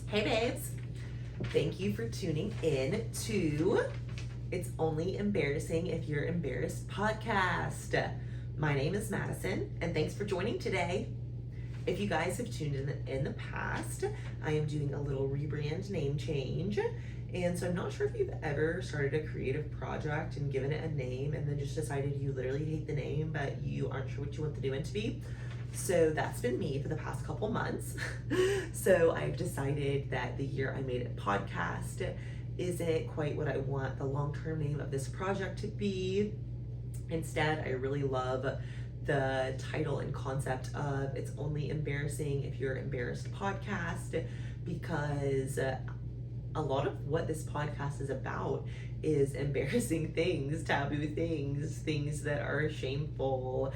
Hey babes, thank you for tuning in to It's Only Embarrassing If You're Embarrassed podcast. My name is Madison and thanks for joining today. If you guys have tuned in the past, I am doing a little rebrand name change. And so I'm not sure if you've ever started a creative project and given it a name and then just decided you literally hate the name, but you aren't sure what you want the new one to be. So that's been me for the past couple months. So I've decided that the year I made it podcast isn't quite what I want the long-term name of this project to be. Instead, I really love the title and concept of It's Only Embarrassing If You're Embarrassed podcast, because a lot of what this podcast is about is embarrassing things, taboo things, things that are shameful,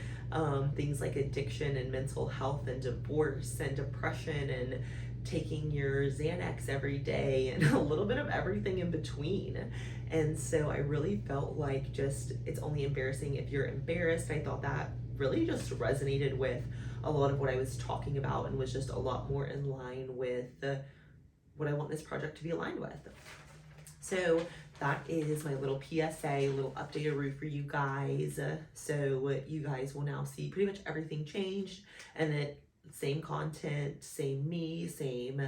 things like addiction and mental health and divorce and depression and taking your Xanax every day and a little bit of everything in between. And so I really felt like just it's only embarrassing if you're embarrassed. I thought that really just resonated with a lot of what I was talking about and was just a lot more in line with what I want this project to be aligned with. So that is my little PSA, little updated for you guys. So you guys will now see pretty much everything changed, and then same content, same me, same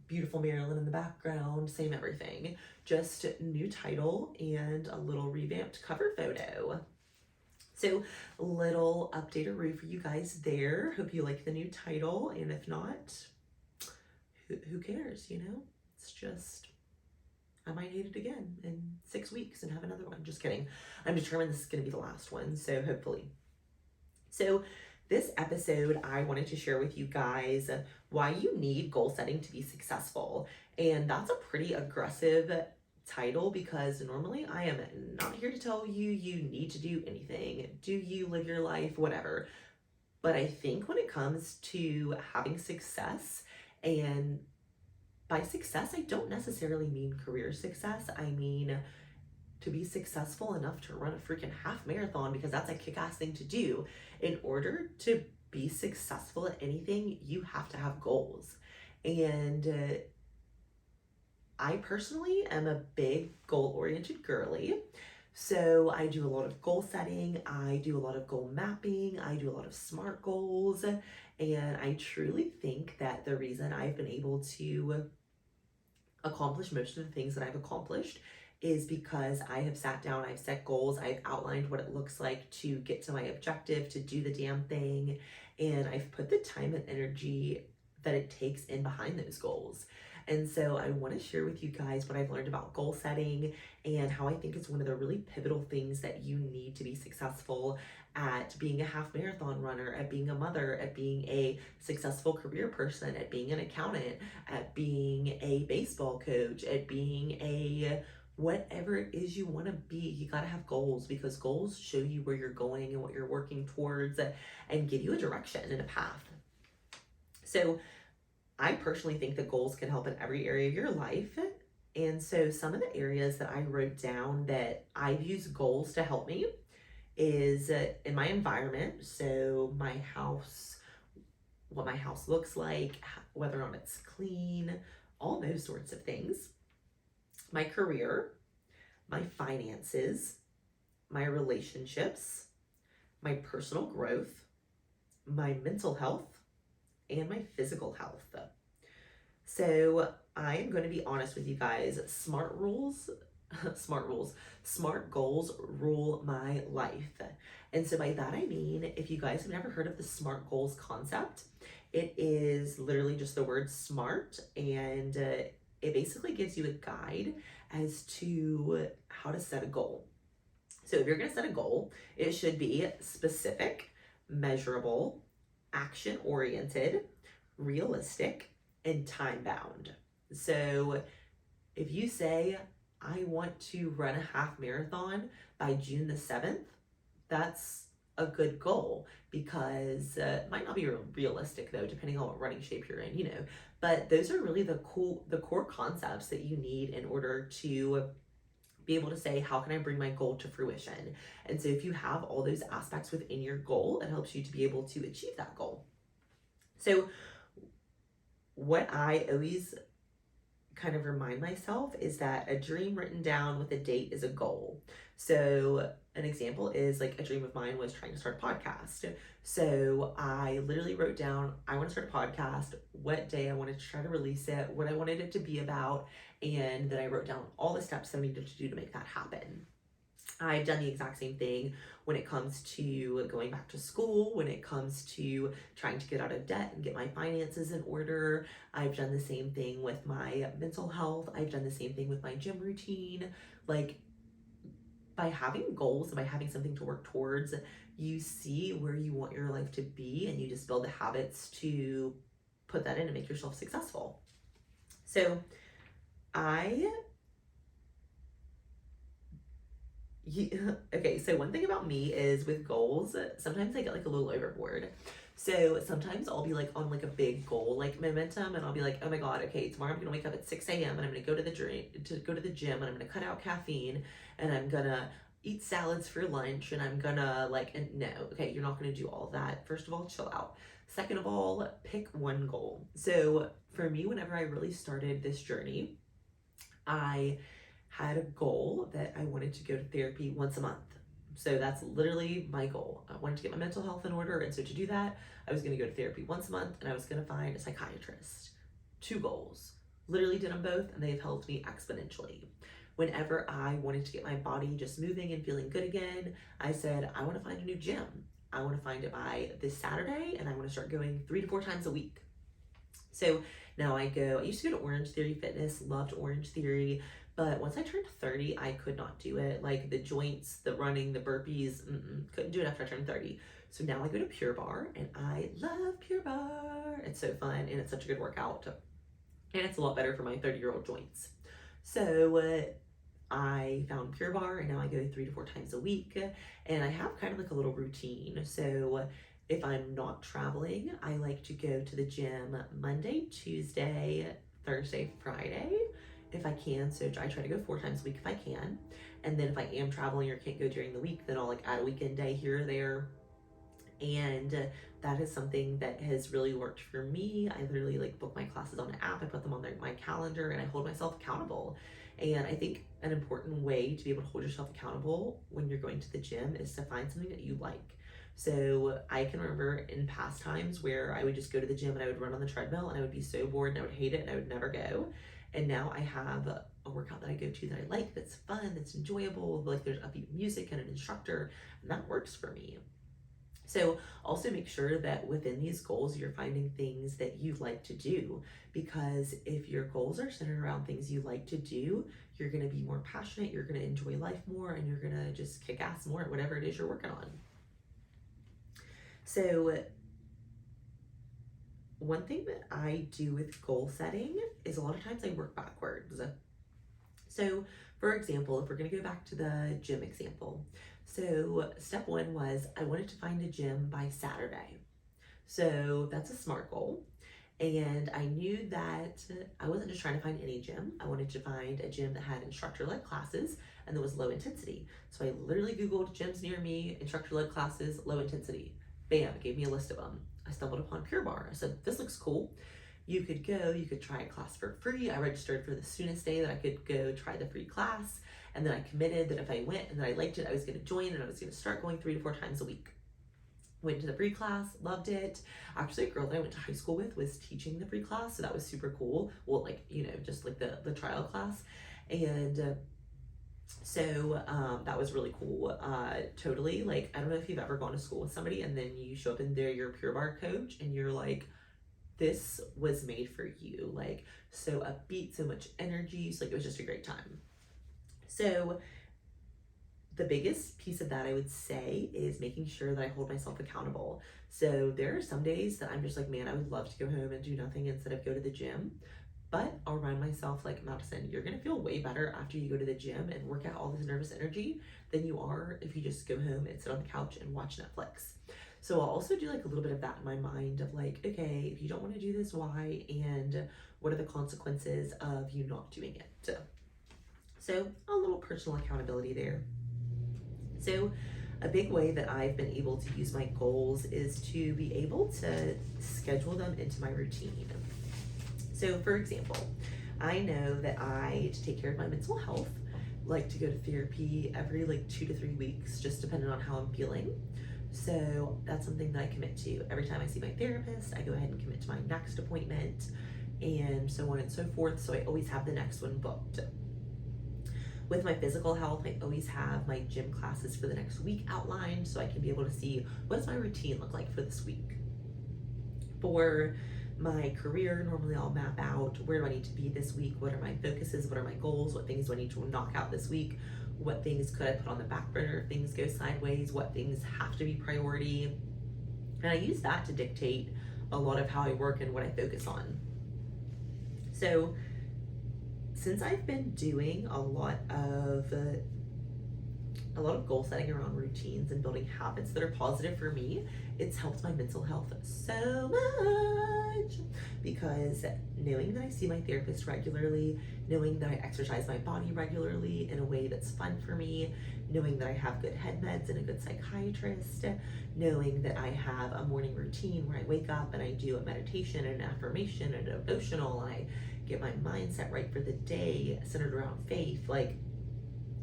beautiful Marilyn in the background, same everything. Just new title and a little revamped cover photo. So little updated for you guys there. Hope you like the new title, and if not, who cares, you know? It's just, I might hate it again in 6 weeks and have another one. Just kidding. I'm determined this is going to be the last one, so hopefully. So this episode, I wanted to share with you guys why you need goal setting to be successful. And that's a pretty aggressive title because normally I am not here to tell you you need to do anything. Do you live your life, whatever. But I think when it comes to having success, and by success, I don't necessarily mean career success. I mean to be successful enough to run a freaking half marathon, because that's a kick-ass thing to do. In order to be successful at anything, you have to have goals. And I personally am a big goal-oriented girly. So I do a lot of goal setting, I do a lot of goal mapping, I do a lot of SMART goals, and I truly think that the reason I've been able to accomplish most of the things that I've accomplished is because I have sat down, I've set goals, I've outlined what it looks like to get to my objective, to do the damn thing, and I've put the time and energy that it takes in behind those goals. And so I want to share with you guys what I've learned about goal setting and how I think it's one of the really pivotal things that you need to be successful at being a half marathon runner, at being a mother, at being a successful career person, at being an accountant, at being a baseball coach, at being a whatever it is you want to be. You got to have goals, because goals show you where you're going and what you're working towards and give you a direction and a path. So I personally think that goals can help in every area of your life. And so some of the areas that I wrote down that I've used goals to help me is in my environment. So my house, what my house looks like, whether or not it's clean, all those sorts of things. My career, my finances, my relationships, my personal growth, my mental health, and my physical health. So I am going to be honest with you guys. SMART goals rule my life. And so by that I mean, if you guys have never heard of the SMART goals concept, it is literally just the word SMART, and it basically gives you a guide as to how to set a goal. So if you're going to set a goal, it should be specific, measurable, action-oriented, realistic, and time-bound. So if you say, I want to run a half marathon by June the 7th, that's a good goal, because it might not be realistic though, depending on what running shape you're in, but those are really the core concepts that you need in order to be able to say, how can I bring my goal to fruition? And so if you have all those aspects within your goal, it helps you to be able to achieve that goal. So what I always kind of remind myself is that a dream written down with a date is a goal. So an example is like a dream of mine was trying to start a podcast. So I literally wrote down, I want to start a podcast, what day I wanted to try to release it, what I wanted it to be about, and then I wrote down all the steps that I needed to do to make that happen. I've done the exact same thing when it comes to going back to school, when it comes to trying to get out of debt and get my finances in order. I've done the same thing with my mental health. I've done the same thing with my gym routine. Like, by having goals and by having something to work towards, you see where you want your life to be, and you just build the habits to put that in and make yourself successful. So okay, so one thing about me is with goals, sometimes I get like a little overboard. So sometimes I'll be like on like a big goal, like momentum, and I'll be like, oh my God, okay, tomorrow I'm gonna wake up at 6 a.m. and I'm gonna go to the gym, and I'm gonna cut out caffeine, and I'm gonna eat salads for lunch, and I'm gonna like, and no, okay, you're not gonna do all of that. First of all, chill out. Second of all, pick one goal. So for me, whenever I really started this journey, I had a goal that I wanted to go to therapy once a month. So that's literally my goal. I wanted to get my mental health in order. And so to do that, I was going to go to therapy once a month, and I was going to find a psychiatrist. 2 goals. Literally did them both, and they have helped me exponentially. Whenever I wanted to get my body just moving and feeling good again, I said, I want to find a new gym. I want to find it by this Saturday, and I want to start going 3 to 4 times a week. So now I used to go to Orange Theory Fitness, loved Orange Theory, but once I turned 30, I could not do it. Like the joints, the running, the burpees, couldn't do it after I turned 30. So now I go to Pure Barre, and I love Pure Barre. It's so fun, and it's such a good workout. And it's a lot better for my 30-year-old joints. So I found Pure Barre, and now I go 3 to 4 times a week, and I have kind of like a little routine. So if I'm not traveling, I like to go to the gym Monday, Tuesday, Thursday, Friday, if I can. So I try to go 4 times a week if I can. And then if I am traveling or can't go during the week, then I'll like add a weekend day here or there. And that is something that has really worked for me. I literally like book my classes on an app. I put them on my calendar, and I hold myself accountable. And I think an important way to be able to hold yourself accountable when you're going to the gym is to find something that you like. So I can remember in past times where I would just go to the gym and I would run on the treadmill, and I would be so bored and I would hate it and I would never go. And now I have a workout that I go to that I like, that's fun, that's enjoyable, like there's upbeat music and an instructor, and that works for me. So also make sure that within these goals, you're finding things that you like to do, because if your goals are centered around things you like to do, you're going to be more passionate, you're going to enjoy life more, and you're going to just kick ass more at whatever it is you're working on. So one thing that I do with goal setting is a lot of times I work backwards. So for example, if we're going to go back to the gym example, so step 1 was I wanted to find a gym by Saturday. So that's a SMART goal. And I knew that I wasn't just trying to find any gym. I wanted to find a gym that had instructor-led classes and that was low intensity. So I literally Googled gyms near me, instructor-led classes, low intensity. Bam, it gave me a list of them. I stumbled upon Pure Barre. I said, this looks cool. You could try a class for free. I registered for the soonest day that I could go try the free class. And then I committed that if I went and that I liked it, I was going to join, and I was going to start going 3 to 4 times a week. Went to the free class, loved it. Actually, a girl that I went to high school with was teaching the free class, so that was super cool. Well, like, just like the trial class. And so that was really cool. Totally, like, I don't know if you've ever gone to school with somebody and then you show up and they're your Pure Barre coach and you're like, this was made for you. Like, so upbeat, so much energy. So like, it was just a great time. So the biggest piece of that, I would say, is making sure that I hold myself accountable. So there are some days that I'm just like, man, I would love to go home and do nothing instead of go to the gym. But I'll remind myself, like, Madison, you're gonna feel way better after you go to the gym and work out all this nervous energy than you are if you just go home and sit on the couch and watch Netflix. So I'll also do like a little bit of that in my mind of like, okay, if you don't want to do this, why? And what are the consequences of you not doing it? So a little personal accountability there. So a big way that I've been able to use my goals is to be able to schedule them into my routine. So for example, I know that to take care of my mental health, like to go to therapy every like 2 to 3 weeks, just depending on how I'm feeling. So that's something that I commit to. Every time I see my therapist, I go ahead and commit to my next appointment, and so on and so forth. So I always have the next one booked. With my physical health, I always have my gym classes for the next week outlined, so I can be able to see what does my routine look like for this week. For my career, normally I'll map out where do I need to be this week, what are my focuses, what are my goals, what things do I need to knock out this week, what things could I put on the back burner if things go sideways, what things have to be priority. And I use that to dictate a lot of how I work and what I focus on. So since I've been doing a lot of goal setting around routines and building habits that are positive for me, it's helped my mental health so much, because knowing that I see my therapist regularly, knowing that I exercise my body regularly in a way that's fun for me, knowing that I have good head meds and a good psychiatrist, knowing that I have a morning routine where I wake up and I do a meditation and an affirmation and a devotional, and I get my mindset right for the day centered around faith. Like,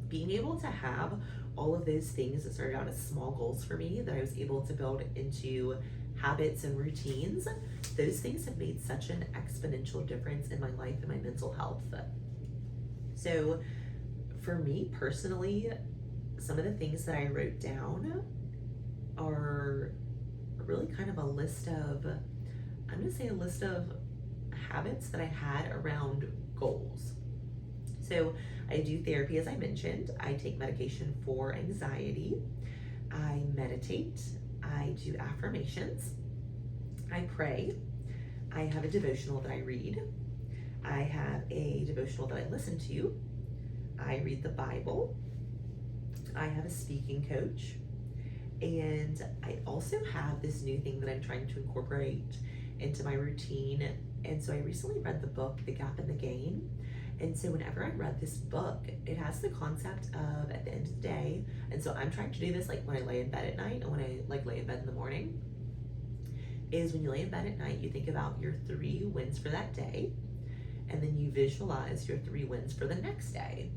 being able to have all of those things that started out as small goals for me that I was able to build into habits and routines, those things have made such an exponential difference in my life and my mental health. So for me personally, some of the things that I wrote down are really kind of a list of habits that I had around goals. So I do therapy, as I mentioned. I take medication for anxiety. I meditate. I do affirmations. I pray. I have a devotional that I read. I have a devotional that I listen to. I read the Bible. I have a speaking coach. And I also have this new thing that I'm trying to incorporate into my routine. And so I recently read the book, The Gap and the Gain. And so whenever I read this book, it has the concept of at the end of the day, and so I'm trying to do this like when I lay in bed at night and when I like lay in bed in the morning, is when you lay in bed at night, you think about your 3 wins for that day, and then you visualize your 3 wins for the next day.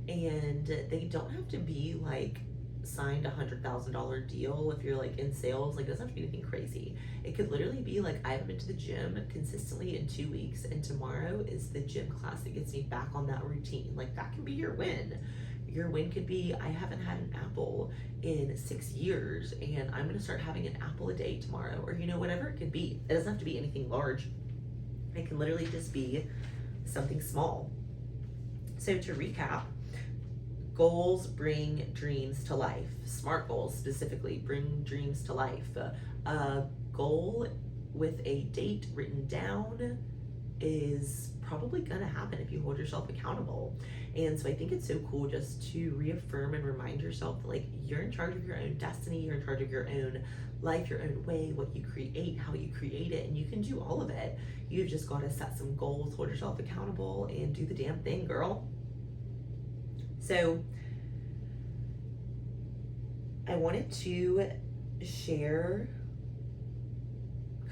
And they don't have to be like signed $100,000 deal if you're like in sales. Like, it doesn't have to be anything crazy. It could literally be like, I haven't been to the gym consistently in 2 weeks, and tomorrow is the gym class that gets me back on that routine. Like, that can be your win. Your win could be, I haven't had an apple in 6 years, and I'm gonna start having an apple a day tomorrow, or whatever it could be. It doesn't have to be anything large. It can literally just be something small. So to recap, goals bring dreams to life. SMART goals specifically bring dreams to life. A goal with a date written down is probably gonna happen if you hold yourself accountable. And so I think it's so cool just to reaffirm and remind yourself that, like, you're in charge of your own destiny, you're in charge of your own life, your own way, what you create, how you create it, and you can do all of it. You've just got to set some goals, hold yourself accountable, and do the damn thing, girl. So I wanted to share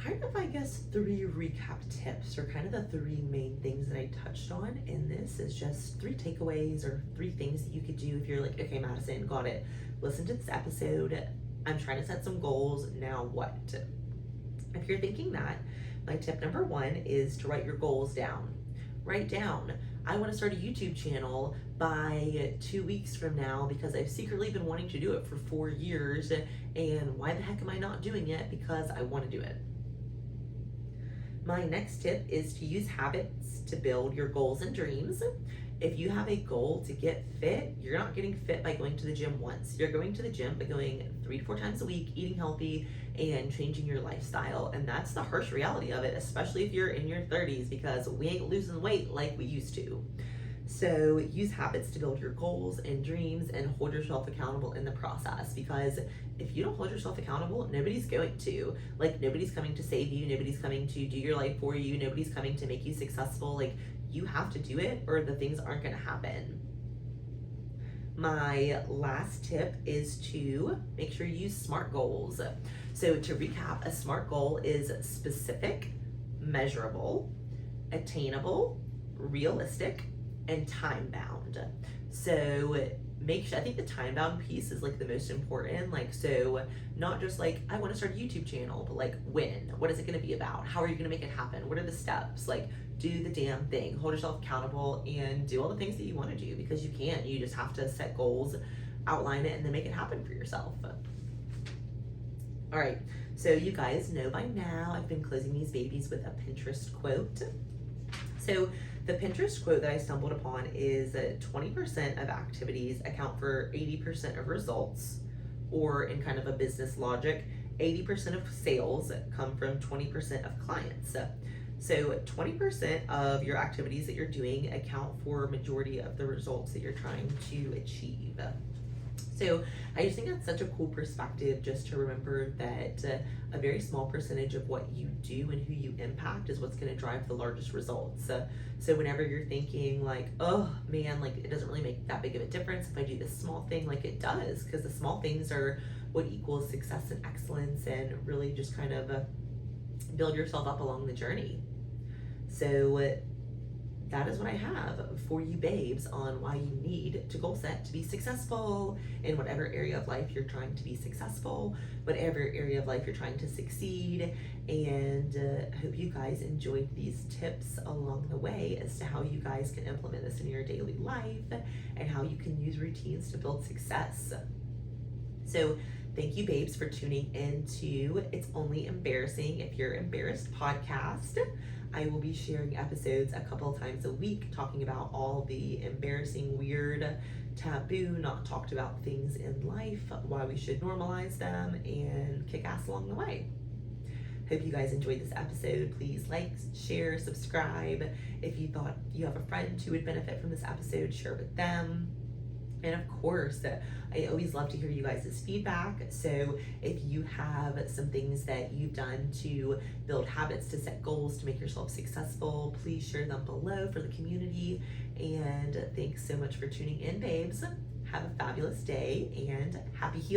kind of, I guess, 3 recap tips, or kind of the 3 main things that I touched on in this. Is just 3 takeaways or 3 things that you could do if you're like, okay, Madison, got it. Listen to this episode. I'm trying to set some goals. Now what? If you're thinking that, my tip number 1 is to write your goals down. Write down, I want to start a YouTube channel by 2 weeks from now because I've secretly been wanting to do it for 4 years, and why the heck am I not doing it? Because I want to do it. My next tip is to use habits to build your goals and dreams. If you have a goal to get fit, you're not getting fit by going to the gym once. You're going to the gym by going 3 to 4 times a week, eating healthy, and changing your lifestyle. And that's the harsh reality of it, especially if you're in your 30s, because we ain't losing weight like we used to. So use habits to build your goals and dreams, and hold yourself accountable in the process, because if you don't hold yourself accountable, nobody's going to. Like, nobody's coming to save you, nobody's coming to do your life for you, nobody's coming to make you successful. Like, you have to do it, or the things aren't going to happen. My last tip is to make sure you use SMART goals. So to recap, a SMART goal is specific, measurable, attainable, realistic, and time bound. So make sure, I think the time bound piece is like the most important. Like, so not just like, I want to start a YouTube channel, but like, when? What is it going to be about? How are you going to make it happen? What are the steps? Like, do the damn thing, hold yourself accountable, and do all the things that you want to do, because you can. You just have to set goals, outline it, and then make it happen for yourself. All right, so you guys know by now I've been closing these babies with a Pinterest quote. So the Pinterest quote that I stumbled upon is that 20% of activities account for 80% of results, or in kind of a business logic, 80% of sales come from 20% of clients. So 20% of your activities that you're doing account for a majority of the results that you're trying to achieve. So I just think that's such a cool perspective, just to remember that a very small percentage of what you do and who you impact is what's going to drive the largest results. So whenever you're thinking like, oh man, like it doesn't really make that big of a difference if I do this small thing, like it does, because the small things are what equals success and excellence, and really just kind of build yourself up along the journey. So that is what I have for you babes on why you need to goal set to be successful in whatever area of life you're trying to be successful, whatever area of life you're trying to succeed. And I hope you guys enjoyed these tips along the way as to how you guys can implement this in your daily life and how you can use routines to build success. So thank you babes for tuning into It's Only Embarrassing If You're Embarrassed podcast. I will be sharing episodes a couple of times a week talking about all the embarrassing, weird, taboo, not talked about things in life, why we should normalize them, and kick ass along the way. Hope you guys enjoyed this episode. Please like, share, subscribe. If you thought you have a friend who would benefit from this episode, share with them. And of course, I always love to hear you guys' feedback. So if you have some things that you've done to build habits, to set goals, to make yourself successful, please share them below for the community. And thanks so much for tuning in, babes. Have a fabulous day and happy healing.